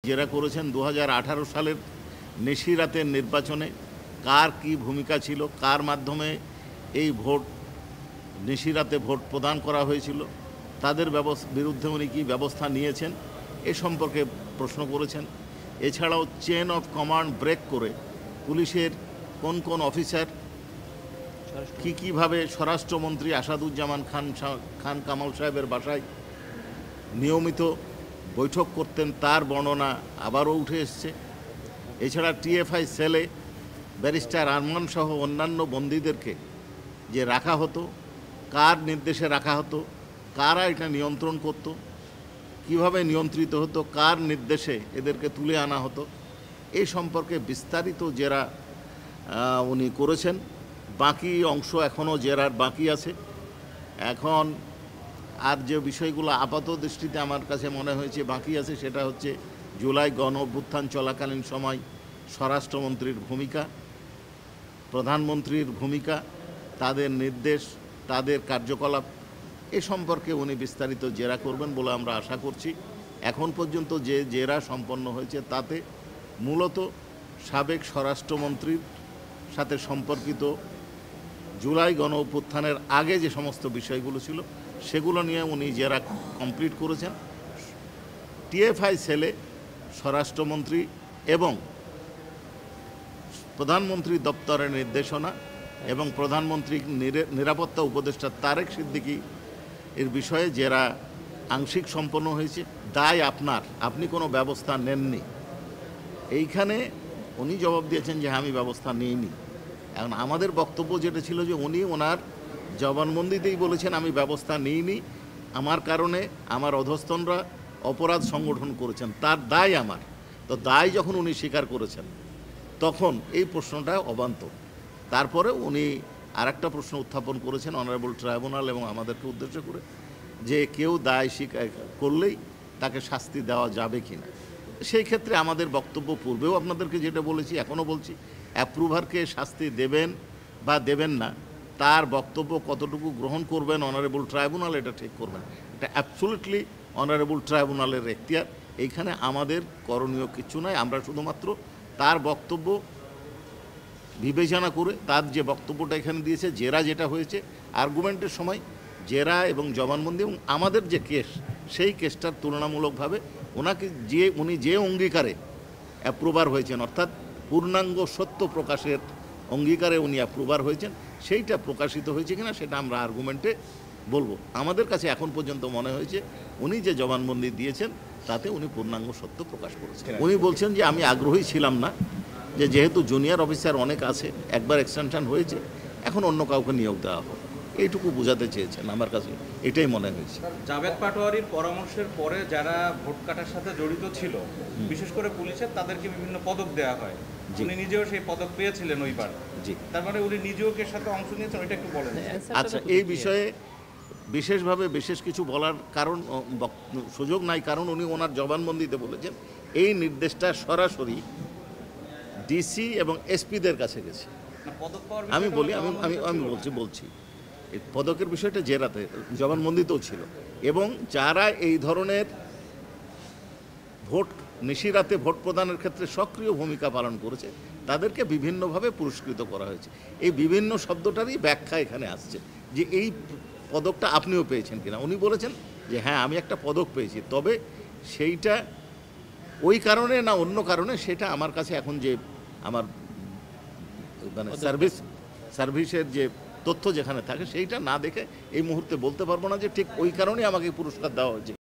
জেরা করেছেন 2018 সালের নিশিরাতের নির্বাচনে কার কি ভূমিকা ছিল, কার মাধ্যমে এই ভোট নিশিরাতে ভোট প্রদান করা হয়েছিল, তাদের বিরুদ্ধে উনি কী ব্যবস্থা নিয়েছেন এ সম্পর্কে প্রশ্ন করেছেন। এছাড়াও চেন অফ কমান্ড ব্রেক করে পুলিশের কোন কোন অফিসার কীভাবে স্বরাষ্ট্রমন্ত্রী আসাদুজ্জামান খান কামাল সাহেবের বাসায় নিয়মিত বৈঠক করতেন তার বর্ণনা আবারও উঠে এসছে। এছাড়া টিএফআই সেলে ব্যারিস্টার আরমান সহ অন্যান্য বন্দীদেরকে যে রাখা হতো, কার নির্দেশে রাখা হতো, কারা এটা নিয়ন্ত্রণ করত, কিভাবে নিয়ন্ত্রিত হতো, কার নির্দেশে এদেরকে তুলে আনা হতো, এই সম্পর্কে বিস্তারিত জেরা উনি করেছেন। বাকি অংশ এখনও জেরার বাকি আছে। এখন আর যে বিষয়গুলো আপাত দৃষ্টিতে আমার কাছে মনে হয়েছে বাকি আছে সেটা হচ্ছে জুলাই গণ অভ্যুত্থান চলাকালীন সময় স্বরাষ্ট্রমন্ত্রীর ভূমিকা, প্রধানমন্ত্রীর ভূমিকা, তাদের নির্দেশ, তাদের কার্যকলাপ এ সম্পর্কে উনি বিস্তারিত জেরা করবেন বলে আমরা আশা করছি। এখন পর্যন্ত যে জেরা সম্পন্ন হয়েছে তাতে মূলত সাবেক স্বরাষ্ট্রমন্ত্রীর সাথে সম্পর্কিত জুলাই গণ অভ্যুত্থানের আগে যে সমস্ত বিষয়গুলো ছিল সেগুলো নিয়ে উনি জেরা কমপ্লিট করেছেন। টিএফআই সেলে স্বরাষ্ট্রমন্ত্রী এবং প্রধানমন্ত্রী দপ্তরের নির্দেশনা এবং প্রধানমন্ত্রী নিরাপত্তা উপদেষ্টা তারেক সিদ্দিকী এর বিষয়ে জেরা আংশিক সম্পন্ন হয়েছে। দায় আপনার, আপনি কোনো ব্যবস্থা নেননি। এইখানে উনি জবাব দিয়েছেন যে আমি ব্যবস্থা নিইনি। এখন আমাদের বক্তব্য যেটা ছিল যে উনি ওনার জবানবন্দিতেই বলেছেন আমি ব্যবস্থা নিইনি, আমার কারণে আমার অধস্তনরা অপরাধ সংগঠন করেছেন, তার দায় আমার। তো দায় যখন উনি স্বীকার করেছেন তখন এই প্রশ্নটা অবান্তর। তারপরে উনি আরেকটা প্রশ্ন উত্থাপন করেছেন অনারেবল ট্রাইব্যুনাল এবং আমাদেরকে উদ্দেশ্য করে যে কেউ দায় স্বীকার করলেই তাকে শাস্তি দেওয়া যাবে কি না। সেই ক্ষেত্রে আমাদের বক্তব্য পূর্বেও আপনাদেরকে যেটা বলেছি এখনও বলছি, অ্যাপ্রুভারকে শাস্তি দেবেন বা দেবেন না তার বক্তব্য কতটুকু গ্রহণ করবেন অনারেবল ট্রাইব্যুনাল এটা ঠিক করবেন। এটা অ্যাবসলিউটলি অনারেবল ট্রাইব্যুনালের এখতিয়ার। এইখানে আমাদের করণীয় কিছু নয়। আমরা শুধুমাত্র তার বক্তব্য বিবেচনা করে তার যে বক্তব্যটা এখানে দিয়েছে, জেরা যেটা হয়েছে আর্গুমেন্টের সময় জেরা এবং জবানবন্দি এবং আমাদের যে কেস সেই কেসটার তুলনামূলকভাবে উনি যে অঙ্গীকারে অ্যাপ্রুভার হয়েছেন অর্থাৎ পূর্ণাঙ্গ সত্য প্রকাশের অঙ্গীকারে উনি অ্যাপ্রুভার হয়েছেন সেইটা প্রকাশিত হয়েছে কিনা সেটা আমরা আর্গুমেন্টে বলবো। আমাদের কাছে এখন পর্যন্ত মনে হয়েছে উনি যে জবানবন্দি দিয়েছেন তাতে উনি পূর্ণাঙ্গ সত্য প্রকাশ করেছেন। উনি বলছেন যে আমি আগ্রহী ছিলাম না, যে যেহেতু জুনিয়র অফিসার অনেক আছে, একবার এক্সটেনশন হয়েছে, এখন অন্য কাউকে নিয়োগ দেওয়া হবে, এইটুকু বোঝাতে চেয়েছেন। আমার কাছে এটাই মনে হয়েছে। জাভেদ পাটোয়ারির পরামর্শের পরে যারা ভোট কাটার সাথে জড়িত ছিল বিশেষ করে পুলিশের তাদেরকে বিভিন্ন পদক দেওয়া হয়, উনি নিজেও সেই পদক পেয়েছিলেন ওইবার। জি, তার মানে উনি নিজেও এর সাথে অংশ নিয়েছেন, ওইটা একটু বলেন। আচ্ছা, এই বিষয়ে বিশেষভাবে বিশেষ কিছু বলার কারণ সুযোগ নাই, কারণ উনি ওনার জবানবন্দিতে বলেছেন এই নির্দেশটা সরাসরি ডিসি এবং এসপিদের কাছে গেছে। আমি বলি আমি আমি বলছি এই পদকের বিষয়টা জেরাতে জবানবন্দিতেও ছিল এবং যারা এই ধরনের নিশিরাতে ভোট প্রদানের ক্ষেত্রে সক্রিয় ভূমিকা পালন করেছে তাদেরকে বিভিন্নভাবে পুরস্কৃত করা হয়েছে। এই বিভিন্ন শব্দটারই ব্যাখ্যা এখানে আসছে যে এই পদকটা আপনিও পেয়েছেন কিনা। উনি বলেছেন যে হ্যাঁ আমি একটা পদক পেয়েছি, তবে সেইটা ওই কারণে না অন্য কারণে সেটা আমার কাছে এখন যে আমার মানে সার্ভিসের যে তথ্য যেখানে থাকে সেইটা না দেখে এই মুহূর্তে বলতে পারবো না যে ঠিক ওই কারণেই আমাকে পুরস্কার দেওয়া হয়েছে।